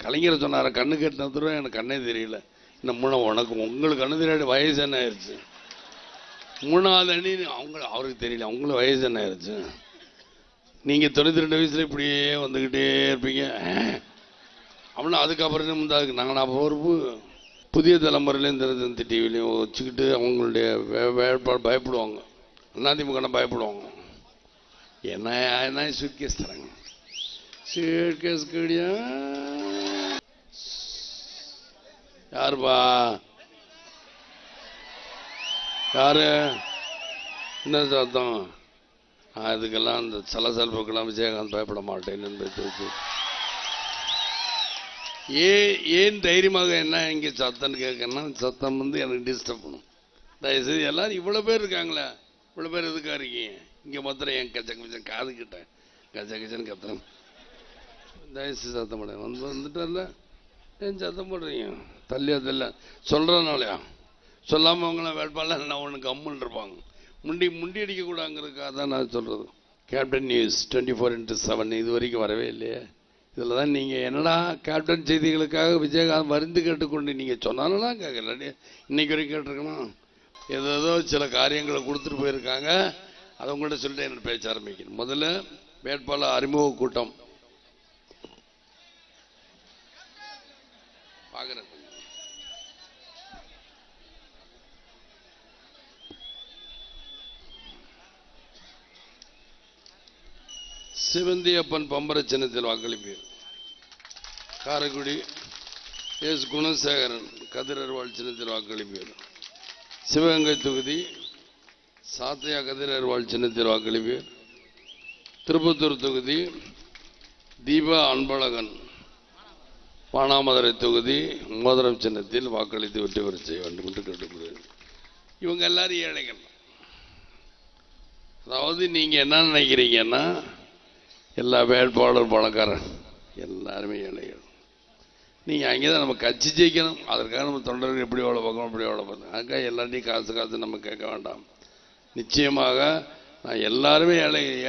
கலைஞர் சொன்னார கண்ணு கட்டினதும் எனக்கு கண்ணே தெரியல. இந்த உனக்கு உங்களுக்கு கண்ணு தெரியாது, வயசு என்ன ஆயிடுச்சு. 3வது அணி அவருக்கு தெரியல, அவங்களுக்கு வயசு என்ன ஆயிடுச்சு. நீங்க 92 வயசுல இப்படியே வந்துகிட்டே இருப்பீங்க அப்படின்னா அதுக்கப்புறம் அதுக்கு நாங்கள் பொறுப்பு. புதிய தலைமுறையிலையும் தினத்தந்தி டிவிலையும் வச்சுக்கிட்டு அவங்களுடைய வேட்பாடு பயப்படுவாங்க, அதிமுக பயப்படுவாங்க. என்ன சூட்கேஸ் தராங்க, சூட்கேஸ் கடியா யாருப்பா யாரு என்ன சத்தம். அதுக்கெல்லாம் அந்த சலசலப்புக்கெல்லாம் விஜயகாந்த் பயப்பட மாட்டேன் என்பது. ஏன் தைரியமாக என்ன இங்கே சத்தம்னு கேட்கணும்னா, சத்தம் எனக்கு டிஸ்டர்ப் பண்ணும். தயவுசெய்து எல்லாரும் இவ்வளோ பேர் இருக்காங்களே, இவ்வளோ பேர் எதுக்காக இருக்கீங்க இங்கே மாத்திரம் என் கச்சன் காது கிட்ட கச்சன்னு கத்துறேன். தயவுசெய்து சத்தம் பண்ண வந்துட்டல, ஏன் சத்தம் போடுறீங்க. தள்ளியா சொல்கிறதுனாலயா, சொல்லாமல் அவங்களாம் வேட்பாளர் நான் ஒன்று கம்முன்னு இருப்பாங்க. முண்டி அடிக்கக்கூடாங்கிறதுக்காக தான் நான் சொல்கிறது. கேப்டன் நியூஸ் 24x7 இது வரைக்கும் வரவே இல்லையே. இதில் தான் நீங்கள் என்னடா கேப்டன் செய்திகளுக்காக விஜயகாந்த் மருந்து கேட்டுக்கொண்டு நீங்கள் சொன்னாலும் கேட்கல, இன்னைக்கு வரைக்கும் கேட்டிருக்கணும். ஏதோ சில காரியங்களை கொடுத்துட்டு போயிருக்காங்க, அதை உங்கள்கிட்ட சொல்லிட்டு என்ன பேச்ச ஆரம்பிக்கணும். முதல்ல வேட்பாளர் அறிமுக கூட்டம் பார்க்குறேன். சிவந்தியப்பன் பம்பர சின்னத்தில் வாக்களிப்பீர். காரைக்குடி எஸ் குணசேகரன் கதிரர்வாள் சின்னத்தில் வாக்களிப்பீர். சிவகங்கை தொகுதி சாத்தையா கதிரர்வாள் சின்னத்தில் வாக்களிப்பீர். திருப்பத்தூர் தொகுதி தீபா அன்பழகன் பானாமதுரை தொகுதி மோதிரம் சின்னத்தில் வாக்களித்து வெற்றி பெற செய்ய வேண்டும் என்று கேட்டுக்கொள்கிறேன். இவங்க எல்லாரும் ஏழைகள். அதாவது நீங்க என்ன நினைக்கிறீங்கன்னா, எல்லா வேட்பாளர் பணக்காரன் எல்லாருமே ஏழைகள். நீங்கள் அங்கே தான் நம்ம கட்சி ஜெயிக்கணும், அதற்காக நம்ம தொண்டர்கள் எப்படி எவ்வளோ பார்க்கணும் எப்படி எவ்வளோ பார்க்கணும். அதுக்காக எல்லாத்தையும் காசு நம்ம கேட்க வேண்டாம். நிச்சயமாக நான் எல்லாருமே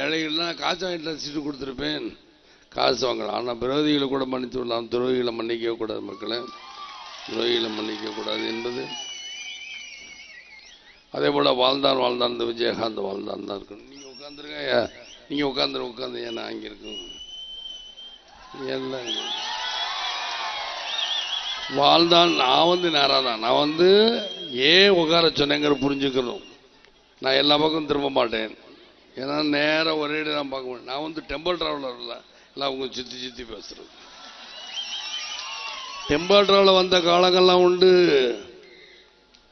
ஏழைகள்லாம் காசு வாங்கிட்டு சீட்டு கொடுத்துருப்பேன், காசு வாங்கலாம். ஆனால் விரோதிகளை கூட மன்னித்து விடலாம், துரோகிகளை மன்னிக்கவே கூடாது. மக்களை துரோகிகளை மன்னிக்க கூடாது என்பது. அதே போல் வாழ்ந்தான் இந்த விஜயகாந்த் வாழ்ந்தான் தான் இருக்கணும். நீங்கள் உட்காந்துருங்க, நீங்கள் உட்காந்து ஏன்னா அங்கே இருக்கும் எல்லாம் வாழ்ந்தான். நான் நேராக தான், நான் ஏன் உட்கார சொன்னேங்கிற புரிஞ்சுக்கணும். நான் எல்லா பக்கம் திரும்ப மாட்டேன், ஏன்னா நேராக ஒரே இடம் தான் பார்க்க முடியும். நான் டெம்பிள் டிராவலர் இல்லை, எல்லாம் அவங்க சுற்றி பேசுறது. டெம்பிள் டிராவலில் வந்த காலங்கள்லாம் உண்டு,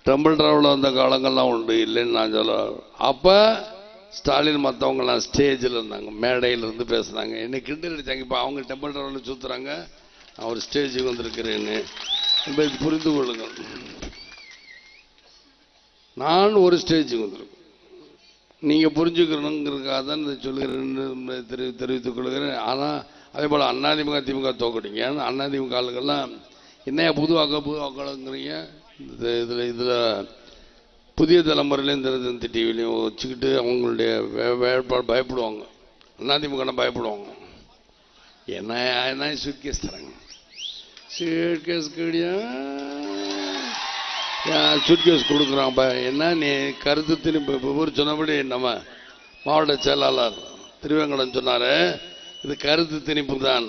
டெம்பிள் டிராவலில் வந்த காலங்கள்லாம் உண்டு, இல்லைன்னு நான் சொல்ல. அப்போ ஸ்டாலின் மற்றவங்களாம் ஸ்டேஜில் இருந்தாங்க, மேடையில் இருந்து பேசுனாங்க, என்னை கிண்டல் அடித்தாங்க. இப்போ அவங்க டெம்பிள் டிராவலில் சுற்றுறாங்க, நான் ஒரு ஸ்டேஜுக்கு வந்திருக்கிறேன்னு என்பதை புரிந்து கொள்ளுங்கள். நான் ஒரு ஸ்டேஜுக்கு வந்திருக்கேன், நீங்கள் புரிஞ்சுக்கணுங்கிறதுக்காக தான் இதை சொல்லுகிறேன், தெரிவித்துக் கொள்கிறேன். ஆனால் அதே போல் அதிமுக திமுக தோக்கடிங்க. அதிமுக ஆளுக்கெல்லாம் என்னையா புது வாக்காளங்கிறீங்க. இதில் புதிய தலைமுறையிலையும் தினத்தந்தி டிவிலையும் வச்சுக்கிட்டு அவங்களுடைய வேட்பாடு பயப்படுவாங்க, அதிமுக பயப்படுவாங்க. என்ன சூட்கேஸ் தராங்க, சூட்கேஸ் கடியா சூட்கேஸ் கொடுக்குறான். என்ன நீ கருத்து திணிப்பு. ஊர் சொன்னபடி நம்ம மாவட்ட செயலாளர் திருவேங்கடம் சொன்னார், இது கருத்து திணிப்பு தான்.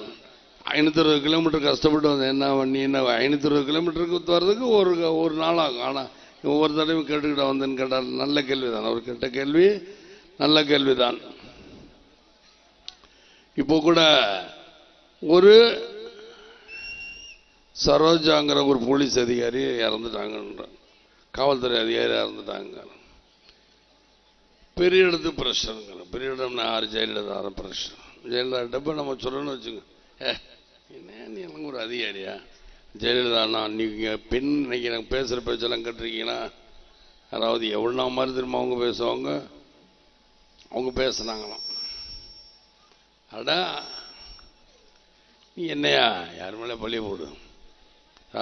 560 கிலோமீட்டர் கஷ்டப்பட்டு வந்தேன். என்ன நீ என்ன 560 கிலோமீட்டருக்கு வர்றதுக்கு ஒரு நாள் ஆகும். ஆனால் ஒவ்வொரு தடவையும் கேட்டுக்கிட்ட வந்தேன்னு கேட்டால் நல்ல கேள்விதான், அவர் கேட்ட கேள்வி நல்ல கேள்விதான். இப்போ கூட ஒரு சரோஜாங்கிற ஒரு போலீஸ் அதிகாரி இறந்துட்டாங்க, காவல்துறை அதிகாரி இறந்துட்டாங்க. பெரிய இடத்து பிரஷருங்கிற பெரிய இடம்னா யார், ஜெயலலிதா பிரஷர். ஜெயலலிதா நம்ம சொல்லணும்னு வச்சுங்க, என்ன நீ ஒரு அதிகாரியா ஜெயலலிதாண்ணா, நீங்கள் பெண் நினைக்கிறேன் பேசுகிற பேச்செல்லாம் கேட்டிருக்கீங்களா? அதாவது எவ்வளோ மாதிரி திரும்ப அவங்க பேசுவாங்க, அவங்க பேசுனாங்களாம். அடா நீ என்னையா யார் மேலே பள்ளியை போடு,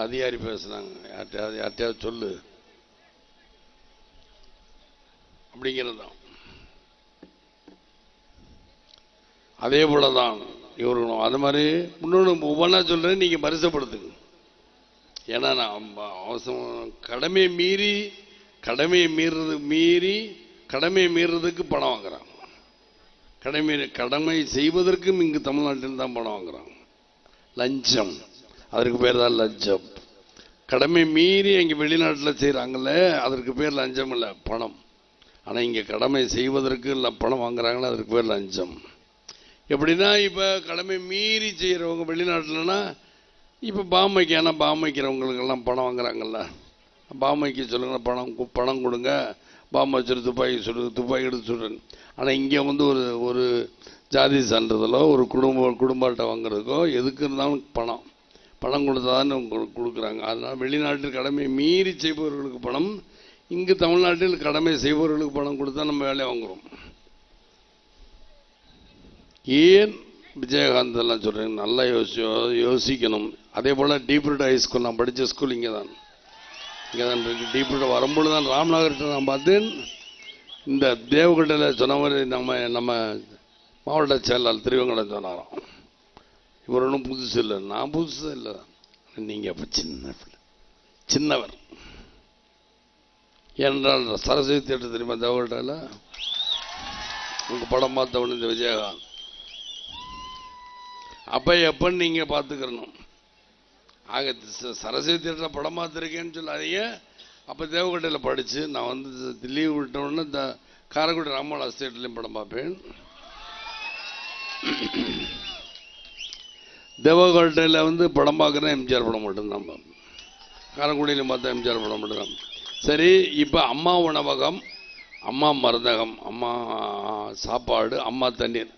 அதிகாரி பேசுனாங்க, யார்கிட்டயாவது சொல்லு அப்படிங்கிறது தான். அதே போல தான் இருக்கணும். அது மாதிரி இன்னொன்று ஒவ்வொன்றா சொல்கிறேன், நீங்கள் பரிசப்படுத்துங்க. ஏன்னா நான் அவசரம் கடமையை மீறுறதுக்கு பணம் வாங்குறாங்க. கடமை செய்வதற்கும் இங்கு தமிழ்நாட்டில் தான் பணம் வாங்குறாங்க. லஞ்சம், அதற்கு பேர் தான் லஞ்சம். கடமை மீறி இங்கே வெளிநாட்டில் செய்கிறாங்கல்ல, அதற்கு பேர் லஞ்சம் இல்லை, பணம். ஆனால் இங்கே கடமை செய்வதற்கு இல்லை பணம் வாங்குறாங்களே, அதற்கு பேர் லஞ்சம். எப்படின்னா இப்போ கடமை மீறி செய்கிறவங்க வெளிநாட்டில்னா, இப்போ பாம்பைக்கு, ஏன்னா பாம்பைக்கிறவங்களுக்கெல்லாம் பணம் வாங்குறாங்கல்ல, பாம்பைக்கு சொல்லுங்க, பணம் கொடுங்க, பாம்பை வச்சுட்டு துப்பாக்கி எடுத்து சொல்கிறேன். ஆனால் இங்கே வந்து ஒரு ஜாதி சான்றிதழோ ஒரு குடும்ப அட்டை வாங்குறதுக்கோ எதுக்கு இருந்தாலும் பணம் கொடுத்தா தான் உங்களுக்கு கொடுக்குறாங்க. அதனால் வெளிநாட்டில் கடமை மீறி செய்பவர்களுக்கு பணம், இங்கு தமிழ்நாட்டில் கடமை செய்பவர்களுக்கு பணம் கொடுத்தா நம்ம வேலையை வாங்குகிறோம். ஏன் விஜயகாந்த் எல்லாம் சொல்கிறேன், நல்லா யோசிக்கணும். அதே போல் டீப்ரூட் ஹைஸ்கூல், நான் படித்த ஸ்கூல் இங்கே தான் இருக்கு. டீப்ரூட் வரும்பொழுது தான் ராம்நகர்கிட்ட நான் பார்த்தேன். இந்த தேவகோட்டையில் சொன்ன மாதிரி நம்ம மாவட்ட செயலாளர் திருவங்கடம் சொன்னாராம், இவர் ஒன்றும் புதுசு இல்லை. நான் புதுசு இல்லை, நீங்கள் அப்போ சின்னவர். ஏனென்றால் சரஸ்வதி தியேட்டர் தெரியுமா தேவகோட்டையில், உங்கள் படம் பார்த்த உடனே இந்த விஜயகாந்த் அப்போ எப்போன்னு நீங்கள் பார்த்துக்கிறணும். ஆக சரஸ்வதி தியேட்டரில் படம் பார்த்துருக்கேன்னு சொல்லாதீங்க. அப்போ தேவகோட்டையில் படித்து நான் வந்து லீவ் விட்டோன்னு இந்த காரைக்குடி ராமலா ஸ்டேட்லேயும் படம் பார்ப்பேன். தேவகோட்டையில் வந்து படம் பார்க்குறேன், எம்ஜிஆர் படம் மட்டும்தான் பார்ப்பேன். காரைக்குடியிலையும் பார்த்தா எம்ஜிஆர் படம் மட்டும்தான். சரி, இப்போ அம்மா உணவகம், அம்மா மருந்தகம், அம்மா சாப்பாடு, அம்மா தண்ணீர்.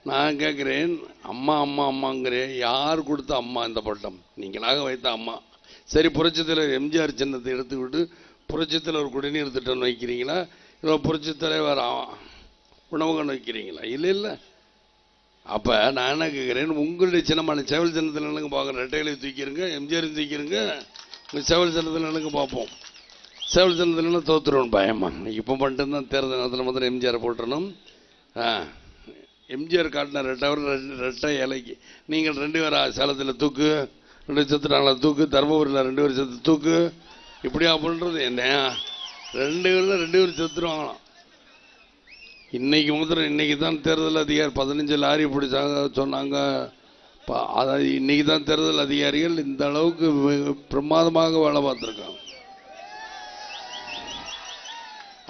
நான் கேட்குறேன், அம்மாங்கிறேன், யார் கொடுத்த அம்மா இந்த பட்டம்? நீங்களாக வைத்த அம்மா. சரி, புரட்சித்தலைவர் எம்ஜிஆர் சின்னத்தை எடுத்துக்கிட்டு புரட்சித்தலைவர் குடிநீர் திட்டம் வைக்கிறீங்களா, இல்லை புரட்சித்தலைவர் உணவகம் வைக்கிறீங்களா? இல்லை. அப்போ நான் என்ன கேட்குறேன், உங்களுடைய சின்னமான சேவல் சின்னத்தில் எனக்கு பார்க்குறேன். ரெட்டைகளை தூக்கிடுங்க, எம்ஜிஆரையும் தூக்கிடுங்க, உங்கள் சேவல் சின்னத்தில் எனக்கு பார்ப்போம். சேவல் சின்னத்தில் தோற்றுருவோம் பயமா. இப்போ மட்டும்தான் தேர்தல் நேரத்தில் மாத்திரம் எம்ஜிஆரை போட்டுறணும். எம்ஜிஆர் காட்டின ரெட்டை இலைக்கு நீங்கள் 2 பேரா சேலத்தில் தூக்கு, 2 செத்துட்டாங்களா தூக்கு, தர்மபுரியில் 2 பேர் செத்து தூக்கு, இப்படியா பண்ணுறது? என்ன 2 பேர் செத்துருவாங்களாம். இன்னைக்கு தான் தேர்தல் அதிகாரி 15 லாரி பிடிச்சாங்க சொன்னாங்க. அதாவது இன்னைக்கு தான் தேர்தல் அதிகாரிகள் இந்த அளவுக்கு பிரமாதமாக வேலை பார்த்துருக்காங்க.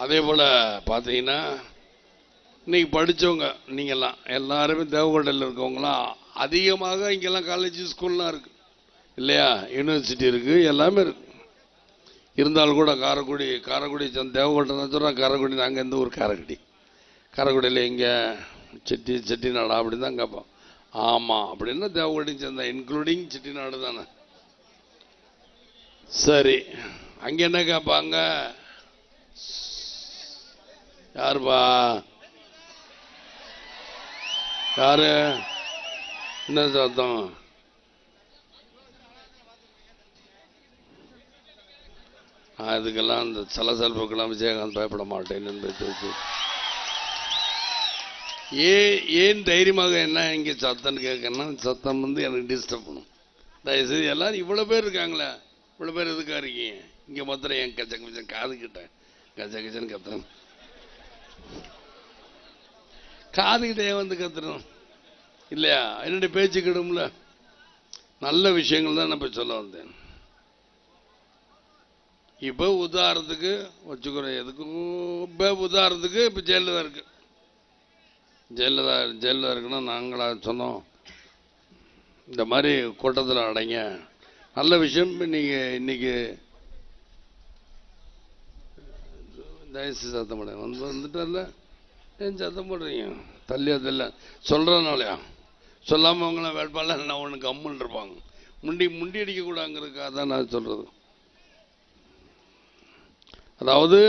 அதே போல் பார்த்தீங்கன்னா இன்னைக்கு படித்தவங்க நீங்கள்லாம் எல்லாருமே தேவகோட்டையில் இருக்கவங்களாம் அதிகமாக இங்கெல்லாம் காலேஜ் ஸ்கூல்லாம் இருக்குது இல்லையா, யூனிவர்சிட்டி இருக்குது, எல்லாமே இருக்குது. இருந்தாலும் கூட காரைக்குடி தேவகோட்டை தான் சொல்கிறேன். காரைக்குடி நாங்கள் எந்த ஊர்? காரைக்குடியில் எங்கே செட்டிநாடா அப்படின்னு தான் கேட்போம். ஆமாம், அப்படின்னா தேவகோட்டையும் சேர்ந்தா இன்க்ளூடிங் செட்டிநாடு தானே. சரி, அங்கே என்ன கேட்பாங்க? யாருப்பா? யாரு? என்ன சத்தம்? அதுக்கெல்லாம் அந்த சலசலப்புக்கெல்லாம் விஜயகாந்த் பயப்பட மாட்டேன் என்பது. ஏன் தைரியமாக என்ன இங்கே சத்தம்னு கேட்கணும்னா, சத்தம் வந்து எனக்கு டிஸ்டர்ப் பண்ணும். தயவுசெய்து எல்லாரும் இவ்வளோ பேர் இருக்காங்களே, இவ்வளோ பேர் எதுக்காக இருக்கீங்க இங்கே? மாத்திரம் என் கச்சன் காதுகிட்ட கச்சன்னு கத்துறேன். காதுகிட்டே வந்து கத்துறோம் இல்லையா? என்னுடைய பேச்சு கிடும்ல. நல்ல விஷயங்கள் தான் நான் இப்போ சொல்ல வந்தேன். இப்போ உதாரணத்துக்கு வச்சுக்கிறோம், எதுக்கும் இப்போ உதாரணத்துக்கு இப்போ ஜெயலலிதா இருக்கு. ஜெயலலிதா இருக்குன்னா நாங்களா சொன்னோம் இந்த மாதிரி கூட்டத்தில் அடைங்க. நல்ல விஷயம். நீங்கள் இன்னைக்கு தயவுசெய்து சத்தம் போட வந்துட்டார்ல, ஏன் சத்தம் போடுறீங்க? தள்ளியா சொல்கிறதுனாலயா? சொல்லாமல் அவங்களாம் வேட்பாளர் நான் ஒன்று கம்முன்னு இருப்பாங்க. முண்டி அடிக்கக்கூடாங்கிறதுக்காக தான் நான் சொல்கிறது. அதாவது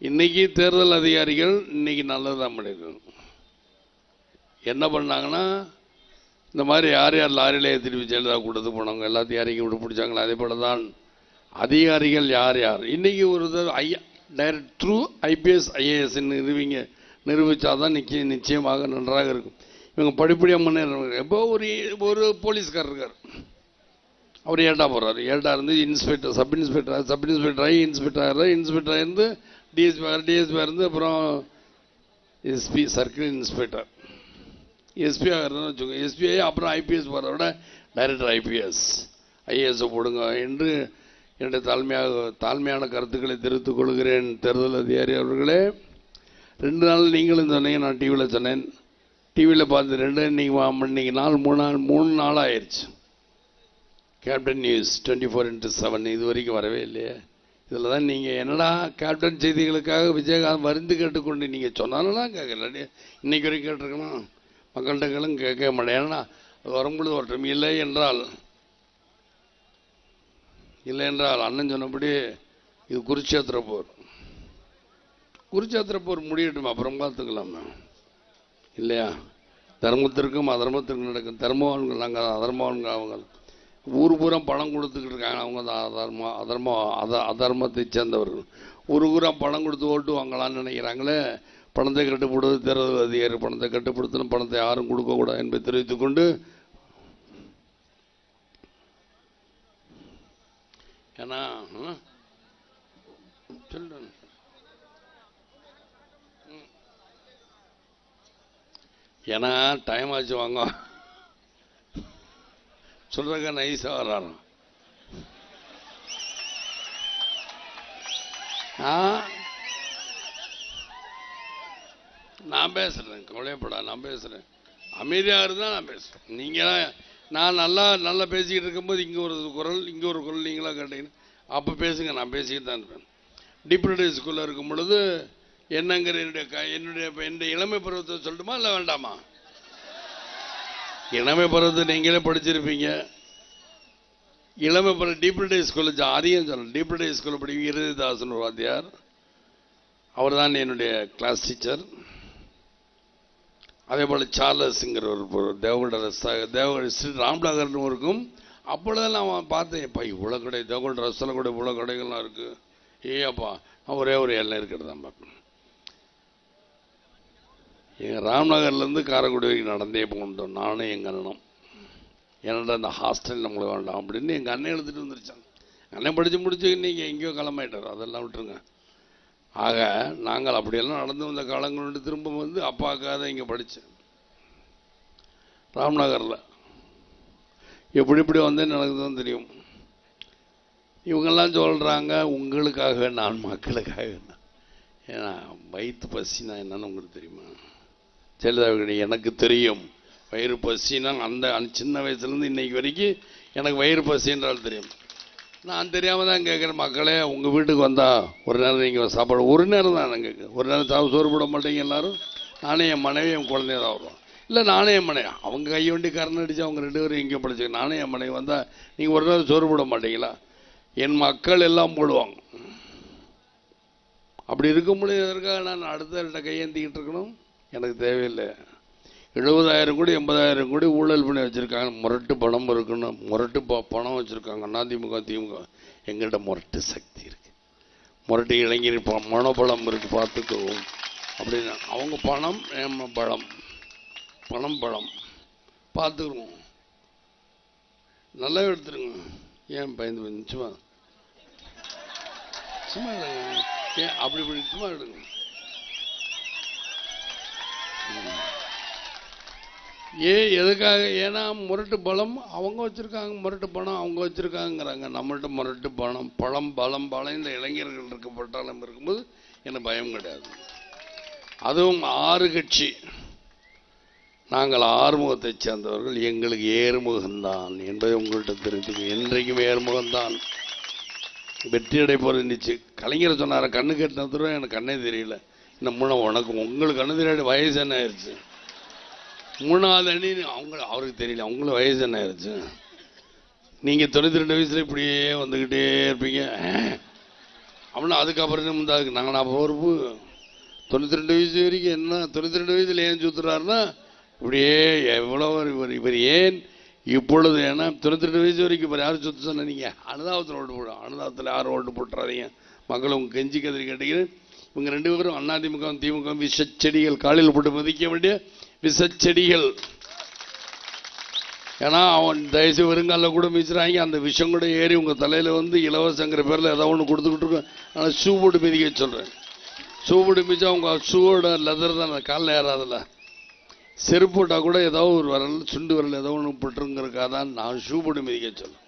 இன்னைக்கு தேர்தல் அதிகாரிகள் இன்னைக்கு நல்லதுதான் பண்ணியிருக்காங்க. என்ன பண்ணாங்கன்னா, இந்த மாதிரி யார் லாரியிலே திருப்பி ஜெயலலிதா கூட்டத்துக்கு போனவங்க எல்லாத்தையும் இறக்கி விட்டு பிடிச்சாங்களா, அதே போல தான் அதிகாரிகள் யார் இன்னைக்கு ஒரு டைரக்ட் த்ரூ IPS IAS நிரூபிச்சாதான் நிச்சயமாக நன்றாக இருக்கும். இவங்க படிப்படியாக முன்னேறாங்க. இப்போ ஒரு போலீஸ்கார் இருக்கார், அவர் ஏட்டா போகிறார். ஏட்டா இருந்து இன்ஸ்பெக்டர், சப் இன்ஸ்பெக்டர் ஆகி இன்ஸ்பெக்டர் இருந்து டிஎஸ்பி இருந்து அப்புறம் எஸ்பி, சர்க்கிள் இன்ஸ்பெக்டர், எஸ்பி ஆகிறதுன்னு வச்சுக்கோங்க. எஸ்பிஐ அப்புறம் ஐபிஎஸ் போகிறத விட டைரக்டர் ஐஏஎஸ் போடுங்க என்று என்னுடைய தாழ்மையான கருத்துக்களை தெரிவித்துக் கொள்கிறேன். தேர்தல் அதிகாரி அவர்களே, 2 நாள் நீங்களும் சொன்னீங்க, நான் டிவியில் சொன்னேன், டிவியில் பார்த்து 2 இன்னைக்கு நாள் 3 நாள் ஆயிடுச்சு. கேப்டன் நியூஸ் 24x7 இது வரைக்கும் வரவே இல்லையே. இதில் தான் நீங்கள் என்னடா கேப்டன் செய்திகளுக்காக விஜயகாந்த் வருந்து கேட்டுக்கொண்டு நீங்கள் சொன்னாலும் கேட்கல, இன்னைக்கு வரைக்கும் கேட்டிருக்கணும். மக்கள்கிட்டங்களும் கேட்க மாட்டேன். ஏன்னா அது வரும்பொழுது வரட்டும். இல்லை என்றால் அண்ணன் சொன்னபடி இது குருட்சேத்திர போர் முடியட்டும், அப்புறம் பார்த்துக்கலாம் இல்லையா. தர்மத்திற்கும் அதர்மத்திற்கும் நடக்கும். தர்மவான்கள் நாங்கள், அதர்மவான்கள் அவங்க. ஊர் பூரா பணம் கொடுத்துக்கிட்டு இருக்காங்க, அவங்க தான் அதர்மத்தை சேர்ந்தவர்கள். ஒரு ஊரா பணம் கொடுத்து ஓட்டு வாங்கலான்னு நினைக்கிறாங்களே. பணத்தை கட்டுப்படுவது தேர்தல் அதிகாரி. பணத்தை கட்டுப்படுத்தணும், பணத்தை யாரும் கொடுக்கக்கூடாது என்பதை தெரிவித்துக் கொண்டு, ஏன்னா சொல்றேன், ஏன்னா டைம் ஆச்சு, வாங்க சொல்றக்க நைஸா வர்றாராம். நான் பேசுறேன், கவலைப்படா, நான் பேசுறேன். அமைதியாக இருந்தால் நான் பேசுறேன். நீங்கள் நான் நல்லா பேசிக்கிட்டு இருக்கும்போது இங்கே ஒரு குரல் நீங்களாக கேட்டீங்கன்னா அப்போ பேசுங்க, நான் பேசிக்கிட்டு தான் இருப்பேன். டிப்யூட்டி ஸ்கூலில் இருக்கும் பொழுது என்னங்கிற என்னுடைய இளமை பருவத்தை சொல்லட்டுமா இல்லை வேண்டாமா? இளமை பருவத்தை நீங்களே படிச்சிருப்பீங்க. இளமை பருவம் டிப்யூட்டி ஸ்கூலில் அதிகம் சொல்லணும். டிப்யூட்டி ஸ்கூலில் படிக்கும் இருதாசன் ஒரு வாத்தியார், அவர் தான் என்னுடைய கிளாஸ் டீச்சர். அதே போல் சார்லஸுங்கிற ஒரு தேவகோட ஸ்ரீ ராம்நகர்னு இருக்கும். அப்பொழுது நான் பார்த்தேன், இப்போ இவ்வளோ கடை, தேவகோட ரசத்தில் கூட இவ்வளோ கடைகள்லாம் இருக்குது. அப்பா நான் ஒரே ஒரு எல்லாம் இருக்கிறது தான் பார்ப்பேன். எங்கள் ராம்நகர்லேருந்து காரைக்குடி வரைக்கும் நடந்தே போகணும், நானும் எங்கள் அண்ணனும். ஏன்னா அந்த ஹாஸ்டல் நம்மளுக்கு வேண்டாம் அப்படின்னு எங்கள் அண்ணன் எழுதிட்டு வந்துருச்சாங்க. அண்ணன் படித்து முடிச்சு நீங்கள் எங்கேயோ கிளம்பிட்டார், அதெல்லாம் விட்டுருங்க. ஆக நாங்கள் அப்படியெல்லாம் நடந்து வந்த காலங்களோடு திரும்ப வந்து அப்பாக்காக இங்கே படித்தேன் ராம்நகரில். எப்படி வந்தேன்னு எனக்கு தான் தெரியும். இவங்கெல்லாம் சொல்கிறாங்க உங்களுக்காக, நான் மக்களுக்காக. ஏன்னா வயிற்று பசினா என்னன்னு உங்களுக்கு தெரியுமா? ஜெயலலிதா, எனக்கு தெரியும் வயிறு பசினா. அந்த சின்ன வயசுலேருந்து இன்னைக்கு வரைக்கும் எனக்கு வயிறு பசின்றால் தெரியும். நான் தெரியாமல் தான் கேட்குறேன், மக்களே உங்கள் வீட்டுக்கு வந்தால் ஒரு நேரம் நீங்கள் சாப்பாடு, ஒரு நேரம் தான் நான் கேட்குறேன். ஒரு நேரம் சோறு போட மாட்டேங்க எல்லோரும். நானே என் மனைவி என் குழந்தைய தான் வருவோம். இல்லை நானே என் மனைவி, அவங்க கையை வண்டி கரணம் அடித்து அவங்க 2 பேரும் எங்கேயோ படிச்சுக்க. நானே என் மனைவி வந்தால் நீங்கள் ஒரு நேரம் சோறு போட மாட்டீங்களா? என் மக்கள் எல்லாம் போடுவாங்க. அப்படி இருக்கும்பொழுது எதற்காக நான் அடுத்த கையேந்திக்கிட்டு இருக்கணும்? எனக்கு தேவையில்லை. 70,000 கோடி 80,000 கோடி ஊழல் பண்ணி வச்சுருக்காங்க. முரட்டு பணம் இருக்கணும், முரட்டு பணம் வச்சுருக்காங்க அதிமுக திமுக. எங்கள்கிட்ட முரட்டு சக்தி இருக்குது, முரட்டு இளைஞர் மனோபலம் இருக்குது, பார்த்துக்குவோம் அப்படின்னு. அவங்க பணம் பலம், பணம் பார்த்துக்குவோம். நல்லா எடுத்துருங்க. ஏன் பயந்து சும்மா எடுங்க. ஏன் அப்படி சும்மா எடுங்க. எதுக்காக? ஏன்னா முரட்டு பலம் அவங்க வச்சுருக்காங்க, முரட்டு பணம் அவங்க வச்சுருக்காங்கிறாங்க. நம்மள்கிட்ட முரட்டு பணம் பலம் இந்த இளைஞர்கள் இருக்கப்பட்டாலும் இருக்கும்போது எனக்கு பயம் கிடையாது. அதுவும் 6 கட்சி, நாங்கள் ஆறுமுகத்தை சேர்ந்தவர்கள், எங்களுக்கு ஏறுமுகம்தான் என்பதை உங்கள்கிட்ட தெரிஞ்சுக்க. என்றைக்கும் ஏறுமுகம்தான் வெற்றி அடைப்போர் இருந்துச்சு. கலைஞர் சொன்னார கண்ணு கட்டினது எனக்கு கண்ணே தெரியல. இந்த உங்களுக்கு கண்ணு தெரியாத வயசு என்ன ஆயிடுச்சு? 3வது அணி அவருக்கு தெரியல, அவங்களுக்கு வயசு என்ன ஆயிடுச்சு? நீங்கள் 92 வயசுல இப்படியே வந்துக்கிட்டே இருப்பீங்க அப்படின்னா அதுக்கப்புறம் முந்தாதுக்கு நாங்கள் நான் பொறுப்பு. 92 வயசு வரைக்கும் என்ன? 92 வயசுல ஏன் சுற்றுறாருன்னா இப்படியே எவ்வளோ இவர் ஏன் இப்பொழுது? ஏன்னா 92 வயசு வரைக்கும் இப்போ யாரும் சுற்று சொன்ன? நீங்கள் அனுதாபத்தில் ஓட்டு போடும். அனுதாபத்தில் யாரும் ஓட்டு போட்டுறாதீங்க. மக்கள் உங்கள் கெஞ்சி கதிரி கேட்டீங்க. இவங்க 2 பேரும் அதிமுக திமுக விஷ செடிகள் காலையில் போட்டு மதிக்க வேண்டிய விஷச்செடிகள். ஏன்னா அவன் தயவுசெய்து வருங்கால கூட மிதிச்சுறாங்க, அந்த விஷம் கூட ஏறி உங்கள் தலையில் வந்து இலவசங்கிற பேரில் ஏதோ ஒன்று கொடுத்துக்கிட்டு இருக்கோம். ஆனால் ஷூ போட்டு மிதிக்க சொல்கிறேன். ஷூ போட்டு மிதிச்சா அவங்க ஷூவோட லெதர் தான் காலில் ஏறாதில்ல. செருப்பு போட்டால் கூட ஏதோ ஒரு விரல் சுண்டு விரல் ஏதோ ஒன்று போட்டுருங்கிறக்காக தான் நான் ஷூ போட்டு மிதிக்க சொல்கிறேன்.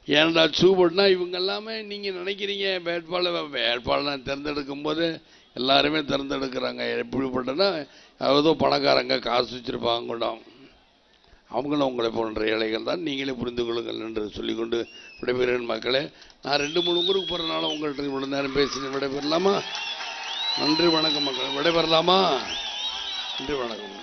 ஏன்டா ஷூ போட்டுனா இவங்க எல்லாமே நீங்கள் நினைக்கிறீங்க வேட்பாளர் தேர்ந்தெடுக்கும் போது எல்லாருமே தேர்ந்தெடுக்கிறாங்க. எப்படிப்பட்டனா ஏதோ பணக்காரங்க காசு வச்சிருப்பாங்க கூட, அவங்களும் உங்களை போன்ற ஏழைகள் தான், நீங்களே புரிந்து கொள்ளுங்கள் என்று சொல்லிக்கொண்டு விடைபெறுகிறேன் மக்களே. நான் 2-3 ஊருக்கு போகிறனால உங்கள்கிட்ட இவ்வளோ நேரம் பேசி விடைபெறலாமா? நன்றி வணக்கம் மக்கள். விடைபெறலாமா? நன்றி வணக்கம்.